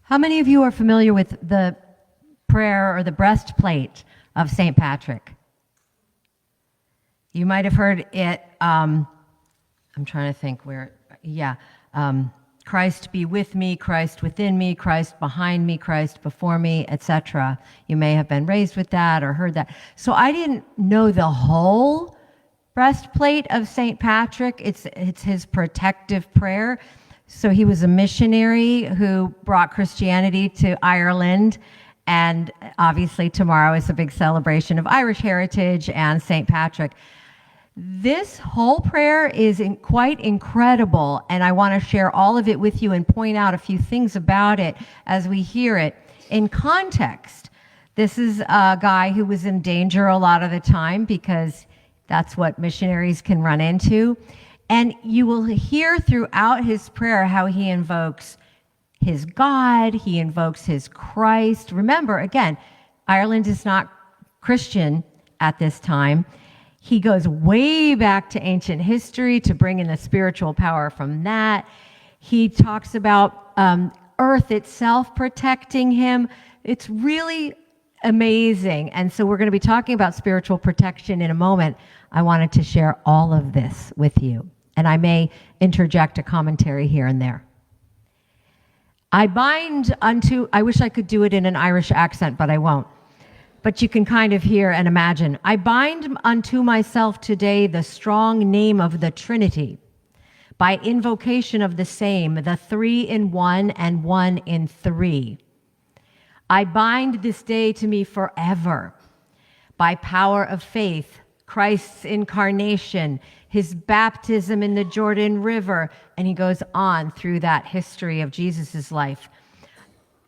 How many of you are familiar with the prayer or the breastplate of St. Patrick? You might have heard it, I'm trying to think where, Christ be with me, Christ within me, Christ behind me, Christ before me, etc. You may have been raised with that or heard that. So I didn't know the whole breastplate of St. Patrick. It's his protective prayer. So he was a missionary who brought Christianity to Ireland. And obviously tomorrow is a big celebration of Irish heritage and St. Patrick. This whole prayer is quite incredible, and I want to share all of it with you and point out a few things about it as we hear it. In context, this is a guy who was in danger a lot of the time because that's what missionaries can run into. And you will hear throughout his prayer how he invokes his God, he invokes his Christ. Remember, again, Ireland is not Christian at this time. He goes way back to ancient history to bring in the spiritual power from that. He talks about earth itself protecting him. It's really amazing. And so we're going to be talking about spiritual protection in a moment. I wanted to share all of this with you. And I may interject a commentary here and there. I wish I could do it in an Irish accent, but I won't. But you can kind of hear and imagine. I bind unto myself today the strong name of the Trinity, by invocation of the same, the three in one and one in three. I bind this day to me forever, by power of faith, Christ's incarnation, his baptism in the Jordan River, and he goes on through that history of Jesus's life.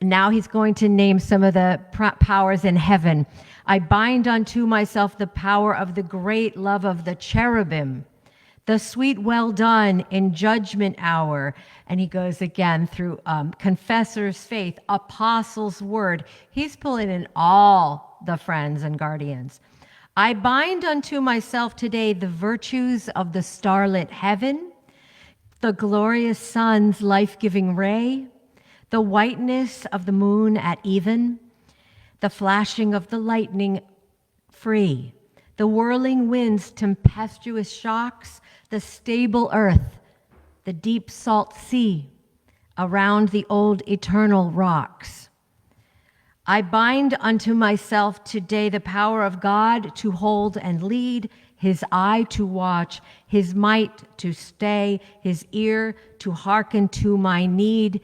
Now he's going to name some of the powers in heaven. I bind unto myself the power of the great love of the cherubim, the sweet well done in judgment hour. And he goes again through confessor's faith, apostles' word. He's pulling in all the friends and guardians. I bind unto myself today the virtues of the starlit heaven, the glorious sun's life-giving ray, the whiteness of the moon at even, the flashing of the lightning free, the whirling winds, tempestuous shocks, the stable earth, the deep salt sea, around the old eternal rocks. I bind unto myself today the power of God to hold and lead, his eye to watch, his might to stay, his ear to hearken to my need,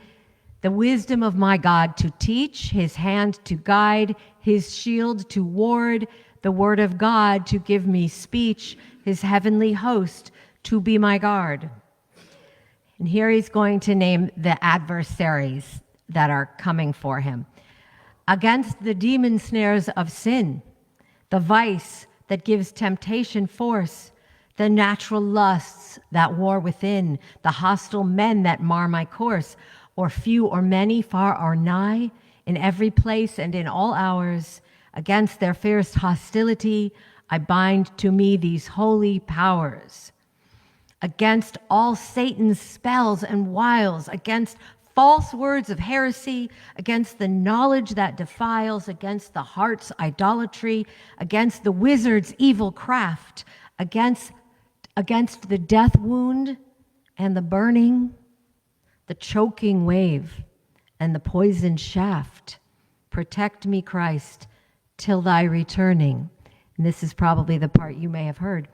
the wisdom of my God to teach, his hand to guide, his shield to ward, the word of God to give me speech, his heavenly host to be my guard. And here he's going to name the adversaries that are coming for him. Against the demon snares of sin, the vice that gives temptation force, the natural lusts that war within, the hostile men that mar my course, or few or many, far or nigh, in every place and in all hours, against their fierce hostility, I bind to me these holy powers. Against all Satan's spells and wiles, against false words of heresy, against the knowledge that defiles, against the heart's idolatry, against the wizard's evil craft, against the death wound and the burning, the choking wave and the poisoned shaft. Protect me, Christ, till thy returning. And this is probably the part you may have heard.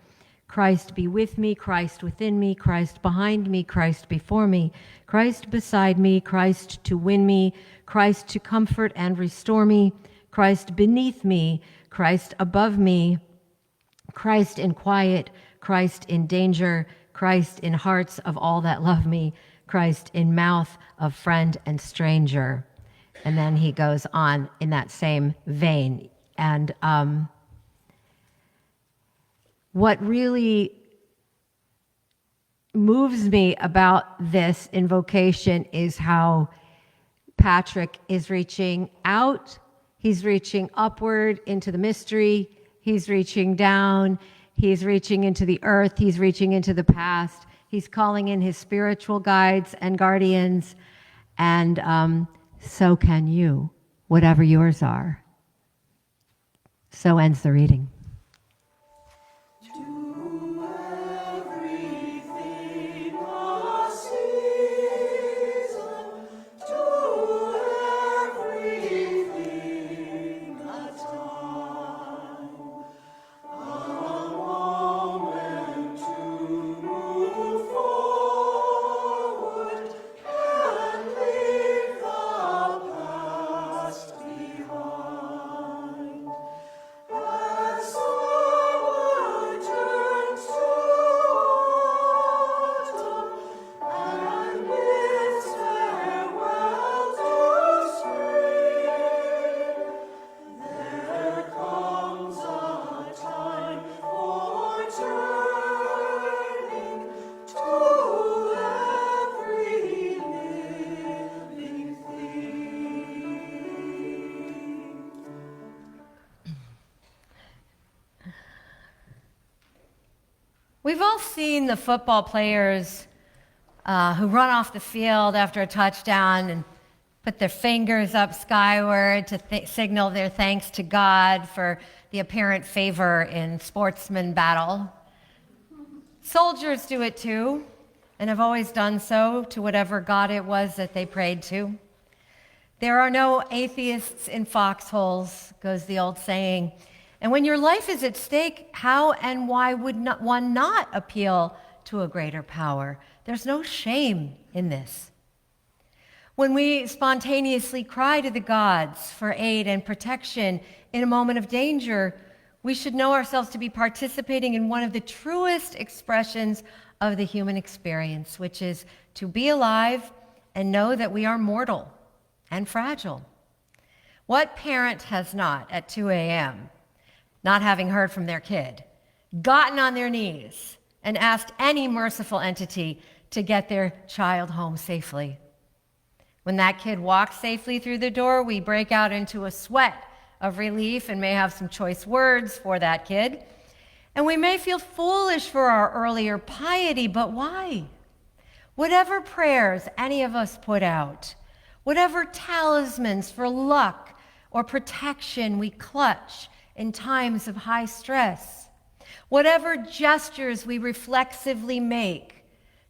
Christ be with me, Christ within me, Christ behind me, Christ before me, Christ beside me, Christ to win me, Christ to comfort and restore me, Christ beneath me, Christ above me, Christ in quiet, Christ in danger, Christ in hearts of all that love me, Christ in mouth of friend and stranger. And then he goes on in that same vein. And what really moves me about this invocation is how Patrick is reaching out, he's reaching upward into the mystery, he's reaching down, he's reaching into the earth, he's reaching into the past, he's calling in his spiritual guides and guardians, and so can you, whatever yours are. So ends the reading. We've all seen the football players who run off the field after a touchdown and put their fingers up skyward to signal their thanks to God for the apparent favor in sportsman battle. Soldiers do it too, and have always done so to whatever God it was that they prayed to. There are no atheists in foxholes, goes the old saying. And when your life is at stake, how and why would one not appeal to a greater power? There's no shame in this. When we spontaneously cry to the gods for aid and protection in a moment of danger, we should know ourselves to be participating in one of the truest expressions of the human experience, which is to be alive and know that we are mortal and fragile. What parent has not, at 2 a.m., not having heard from their kid, gotten on their knees and asked any merciful entity to get their child home safely? When that kid walks safely through the door, we break out into a sweat of relief and may have some choice words for that kid. And we may feel foolish for our earlier piety, but why? Whatever prayers any of us put out, whatever talismans for luck or protection we clutch in times of high stress, whatever gestures we reflexively make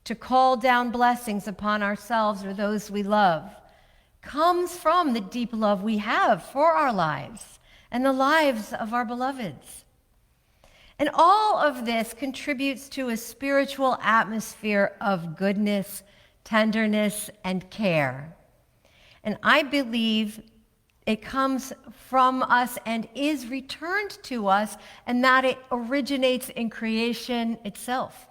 to call down blessings upon ourselves or those we love, comes from the deep love we have for our lives and the lives of our beloveds. And all of this contributes to a spiritual atmosphere of goodness, tenderness, and care. And I believe it comes from us and is returned to us, and that it originates in creation itself.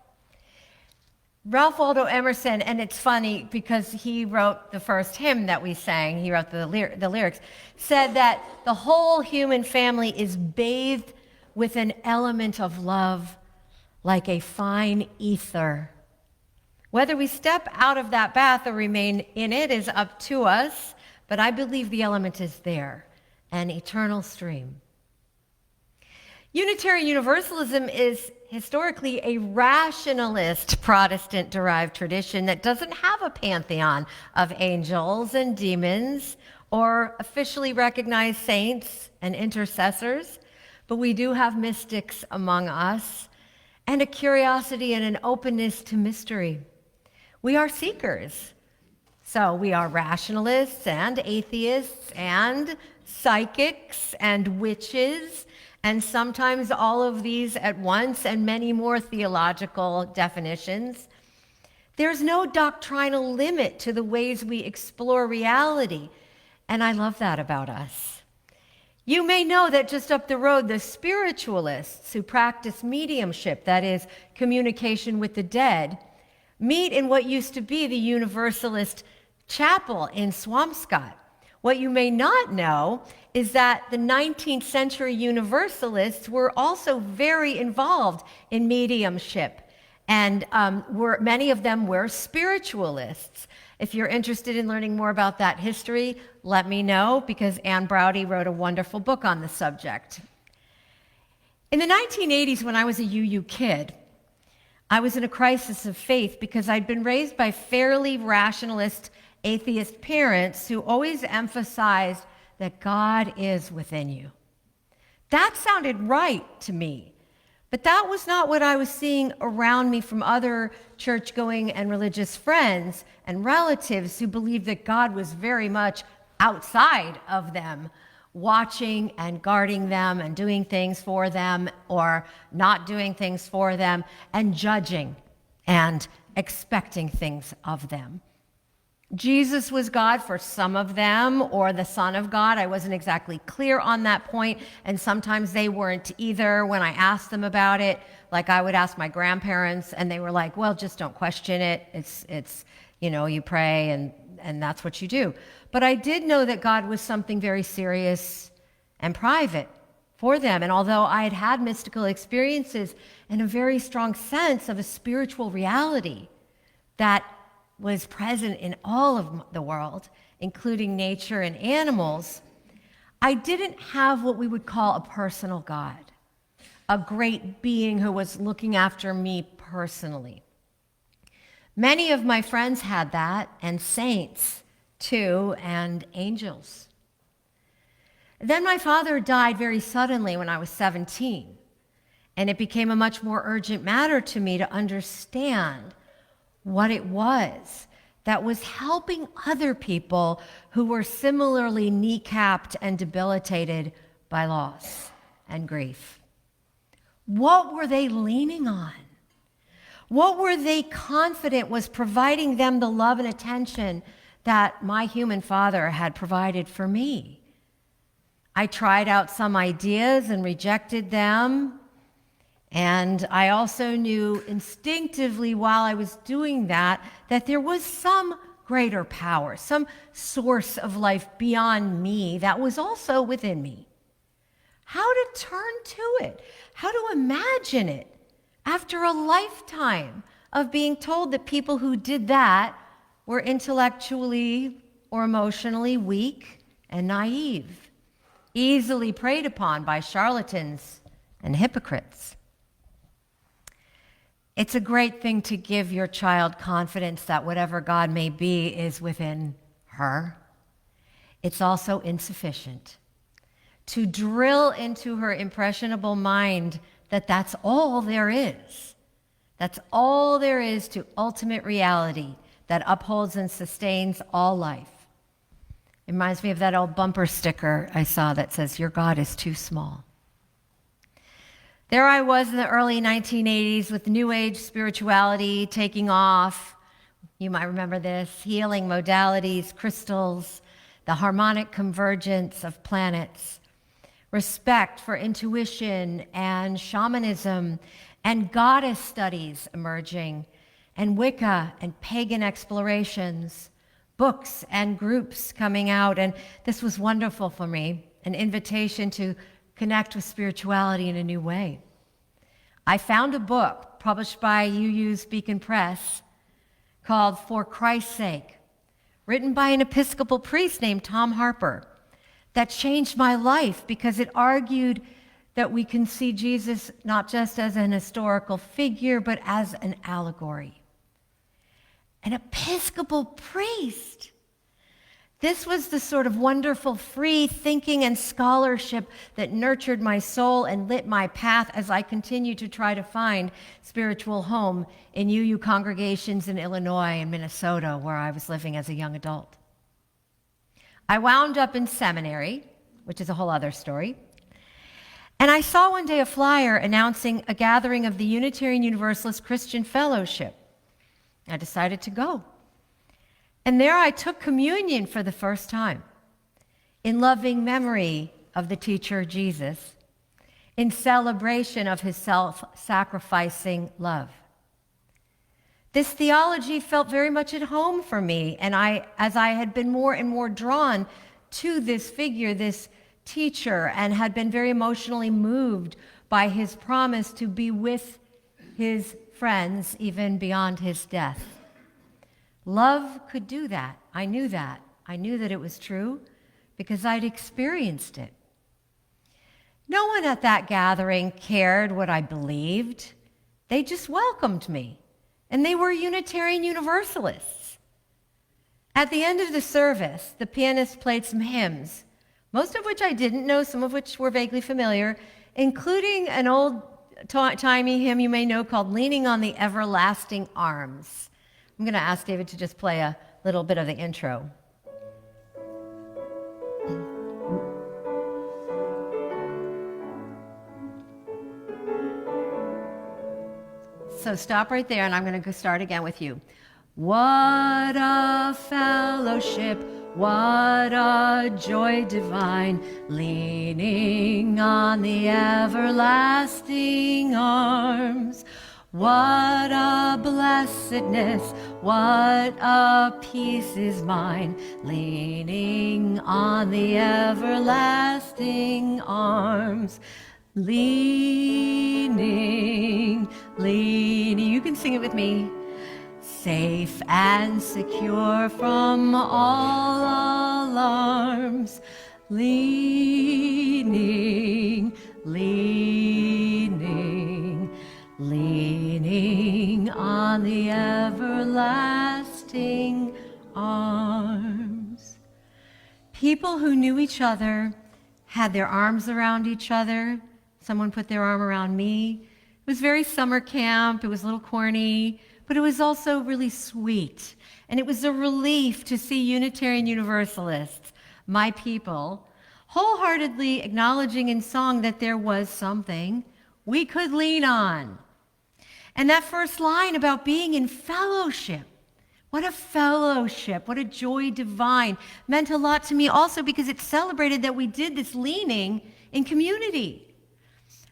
Ralph Waldo Emerson, and it's funny because he wrote the first hymn that we sang, he wrote the lyrics, said that the whole human family is bathed with an element of love like a fine ether. Whether we step out of that bath or remain in it is up to us, but I believe the element is there, an eternal stream. Unitarian Universalism is historically a rationalist Protestant-derived tradition that doesn't have a pantheon of angels and demons or officially recognized saints and intercessors, but we do have mystics among us and a curiosity and an openness to mystery. We are seekers. So we are rationalists and atheists and psychics and witches, and sometimes all of these at once, and many more theological definitions. There's no doctrinal limit to the ways we explore reality, and I love that about us. You may know that just up the road, the spiritualists who practice mediumship, that is, communication with the dead, meet in what used to be the Universalist chapel in Swampscott. What you may not know is that the 19th century Universalists were also very involved in mediumship, and many of them were spiritualists. If you're interested in learning more about that history, let me know, because Anne Browdy wrote a wonderful book on the subject. In the 1980s, when I was a UU kid, I was in a crisis of faith because I'd been raised by fairly rationalist atheist parents who always emphasized that God is within you. That sounded right to me, but that was not what I was seeing around me from other church-going and religious friends and relatives who believed that God was very much outside of them, watching and guarding them and doing things for them or not doing things for them and judging and expecting things of them. Jesus was God for some of them, or the Son of God. I wasn't exactly clear on that point, and sometimes they weren't either when I asked them about it. Like I would ask my grandparents, and they were like, well, just don't question it. It's you pray, and that's what you do. But I did know that God was something very serious and private for them. And although I had had mystical experiences and a very strong sense of a spiritual reality that was present in all of the world, including nature and animals, I didn't have what we would call a personal God, a great being who was looking after me personally. Many of my friends had that, and saints too, and angels. Then my father died very suddenly when I was 17, and it became a much more urgent matter to me to understand what it was that was helping other people who were similarly kneecapped and debilitated by loss and grief. What were they leaning on? What were they confident was providing them the love and attention that my human father had provided for me? I tried out some ideas and rejected them. And I also knew instinctively while I was doing that there was some greater power, some source of life beyond me that was also within me. How to turn to it, how to imagine it after a lifetime of being told that people who did that were intellectually or emotionally weak and naive, easily preyed upon by charlatans and hypocrites. It's a great thing to give your child confidence that whatever God may be is within her. It's also insufficient to drill into her impressionable mind that that's all there is. That's all there is to ultimate reality that upholds and sustains all life. It reminds me of that old bumper sticker I saw that says, "Your God is too small." There I was in the early 1980s with New Age spirituality taking off. You might remember this: healing modalities, crystals, the harmonic convergence of planets, respect for intuition and shamanism, and goddess studies emerging, and Wicca and pagan explorations, books and groups coming out. And this was wonderful for me, an invitation to connect with spirituality in a new way. I found a book published by UU's Beacon Press called For Christ's Sake, written by an Episcopal priest named Tom Harper, that changed my life because it argued that we can see Jesus not just as an historical figure, but as an allegory. An Episcopal priest. This was the sort of wonderful free thinking and scholarship that nurtured my soul and lit my path as I continued to try to find spiritual home in UU congregations in Illinois and Minnesota, where I was living as a young adult. I wound up in seminary, which is a whole other story. And I saw one day a flyer announcing a gathering of the Unitarian Universalist Christian Fellowship. I decided to go. And there I took communion for the first time, in loving memory of the teacher Jesus, in celebration of his self-sacrificing love. This theology felt very much at home for me, and as I had been more and more drawn to this figure, this teacher, and had been very emotionally moved by his promise to be with his friends even beyond his death. Love could do that. I knew that. I knew that it was true because I'd experienced it. No one at that gathering cared what I believed. They just welcomed me, and they were Unitarian Universalists. At the end of the service, the pianist played some hymns, most of which I didn't know, some of which were vaguely familiar, including an old-timey hymn you may know called Leaning on the Everlasting Arms. I'm going to ask David to just play a little bit of the intro. So stop right there, and I'm going to start again with you. What a fellowship, what a joy divine, leaning on the everlasting arms. What a blessedness, what a peace is mine, leaning on the everlasting arms. Leaning, leaning, you can sing it with me. Safe and secure from all alarms, leaning, leaning, leaning on the everlasting arms. People who knew each other had their arms around each other. Someone put their arm around me. It was very summer camp. It was a little corny, but it was also really sweet. And it was a relief to see Unitarian Universalists, my people, wholeheartedly acknowledging in song that there was something we could lean on. And that first line about being in fellowship, what a fellowship, what a joy divine, meant a lot to me also because it celebrated that we did this leaning in community.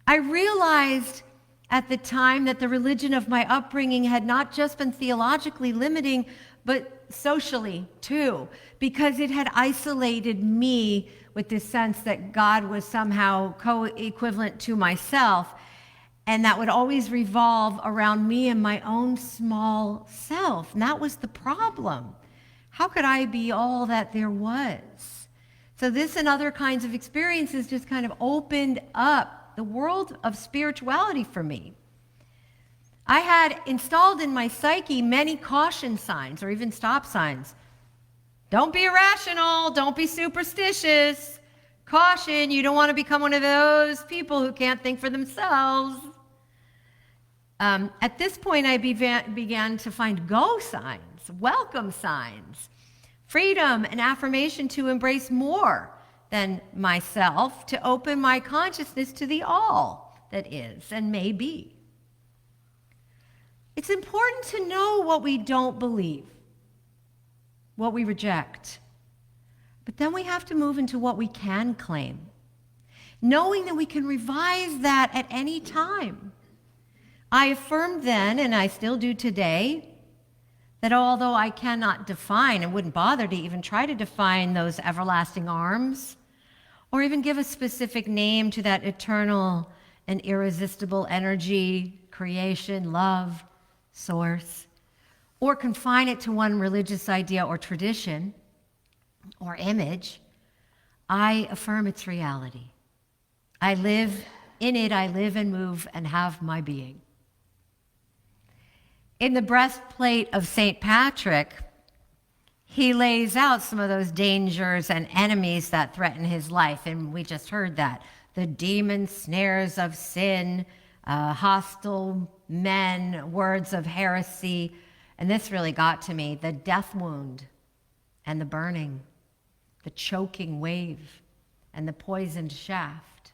I realized at the time that the religion of my upbringing had not just been theologically limiting, but socially too, because it had isolated me with this sense that God was somehow co-equivalent to myself, and that would always revolve around me and my own small self. And that was the problem. How could I be all that there was? So this and other kinds of experiences just kind of opened up the world of spirituality for me. I had installed in my psyche many caution signs or even stop signs. Don't be irrational. Don't be superstitious. Caution, you don't want to become one of those people who can't think for themselves. At this point, I began to find go signs, welcome signs, freedom and affirmation to embrace more than myself, to open my consciousness to the all that is and may be. It's important to know what we don't believe, what we reject. But then we have to move into what we can claim, knowing that we can revise that at any time. I affirmed then, and I still do today, that although I cannot define and wouldn't bother to even try to define those everlasting arms, or even give a specific name to that eternal and irresistible energy, creation, love, source, or confine it to one religious idea or tradition or image, I affirm its reality. I live in it, I live and move and have my being. In the Breastplate of St. Patrick, he lays out some of those dangers and enemies that threaten his life, and we just heard that. The demon snares of sin, hostile men, words of heresy, and this really got to me, the death wound and the burning, the choking wave and the poisoned shaft.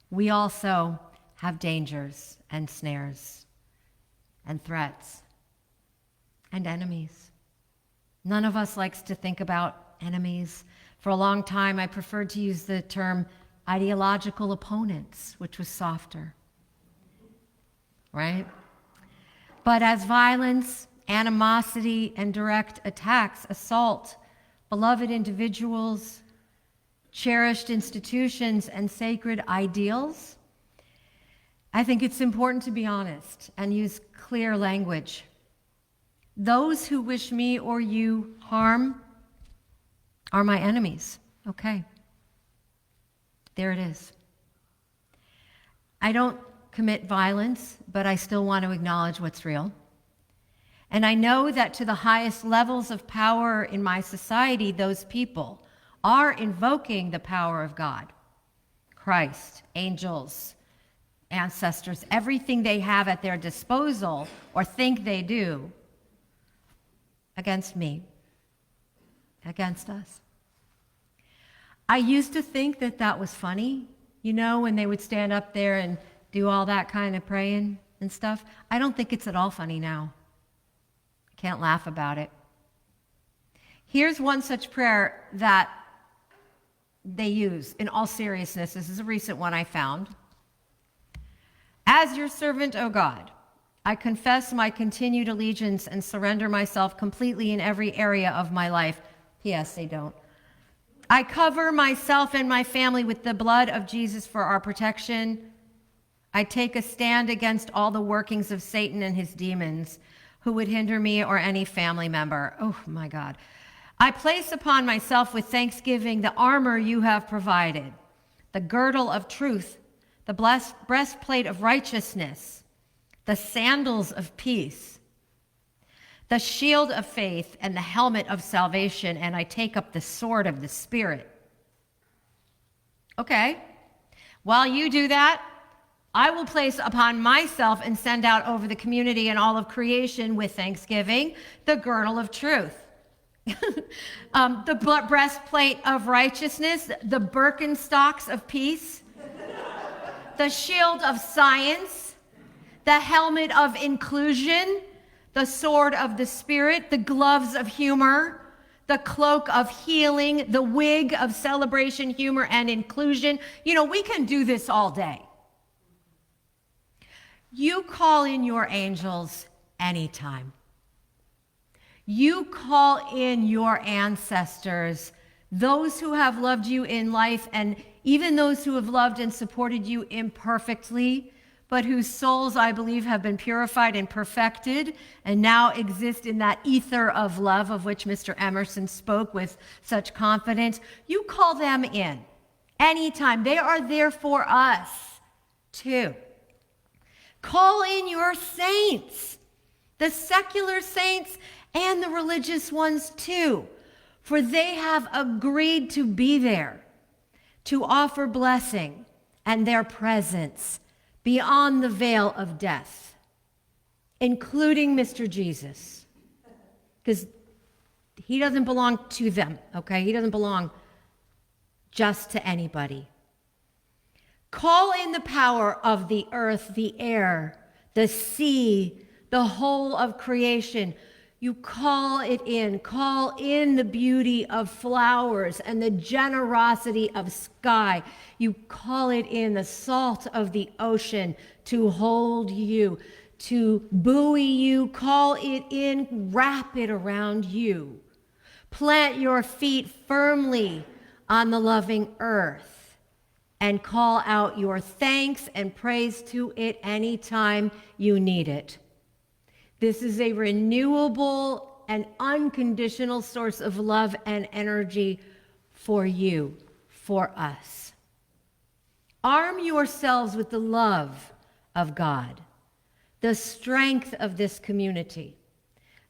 We also have dangers and snares and threats and enemies. None of us likes to think about enemies. For a long time, I preferred to use the term ideological opponents, which was softer, right? But as violence, animosity, and direct attacks assault beloved individuals, cherished institutions, and sacred ideals, I think it's important to be honest and use clear language. Those who wish me or you harm are my enemies. Okay. There it is. I don't commit violence, but I still want to acknowledge what's real. And I know that to the highest levels of power in my society, those people are invoking the power of God, Christ, angels, ancestors, everything they have at their disposal or think they do against me, against us. I used to think that that was funny, when they would stand up there and do all that kind of praying and stuff. I don't think it's at all funny now. I can't laugh about it. Here's one such prayer that they use in all seriousness. This is a recent one I found. As your servant, O God, I confess my continued allegiance and surrender myself completely in every area of my life. P.S. They don't. I cover myself and my family with the blood of Jesus for our protection. I take a stand against all the workings of Satan and his demons who would hinder me or any family member. Oh, my God. I place upon myself with thanksgiving the armor you have provided, the girdle of truth, the breastplate of righteousness, the sandals of peace, the shield of faith, and the helmet of salvation, and I take up the sword of the Spirit. Okay, while you do that, I will place upon myself and send out over the community and all of creation with thanksgiving the girdle of truth, the breastplate of righteousness, the Birkenstocks of peace, the shield of science, the helmet of inclusion, the sword of the Spirit, the gloves of humor, the cloak of healing, the wig of celebration, humor, and inclusion. We can do this all day. You call in your angels anytime. You call in your ancestors, those who have loved you in life, and even those who have loved and supported you imperfectly, but whose souls, I believe, have been purified and perfected and now exist in that ether of love of which Mr. Emerson spoke with such confidence. You call them in anytime. They are there for us too. Call in your saints, the secular saints and the religious ones too, for they have agreed to be there to offer blessing and their presence beyond the veil of death, including Mr. Jesus, because he doesn't belong to them, okay? He doesn't belong just to anybody. Call in the power of the earth, the air, the sea, the whole of creation. You call it in. Call in the beauty of flowers and the generosity of sky. You call it in the salt of the ocean to hold you, to buoy you. Call it in. Wrap it around you. Plant your feet firmly on the loving earth and call out your thanks and praise to it anytime you need it. This is a renewable and unconditional source of love and energy for you, for us. Arm yourselves with the love of God, the strength of this community,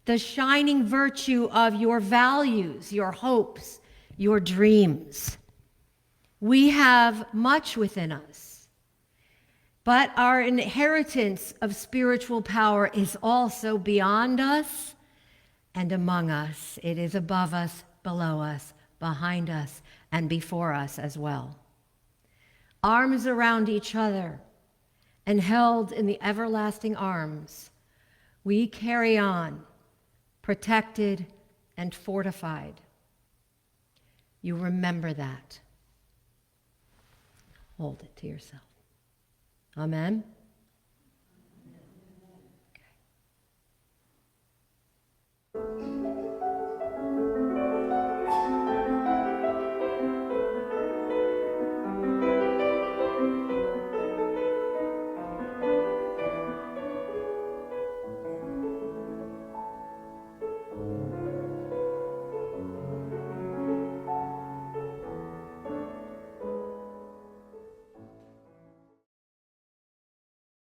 the shining virtue of your values, your hopes, your dreams. We have much within us. But our inheritance of spiritual power is also beyond us and among us. It is above us, below us, behind us, and before us as well. Arms around each other and held in the everlasting arms, we carry on, protected and fortified. You remember that. Hold it to yourself. Amen.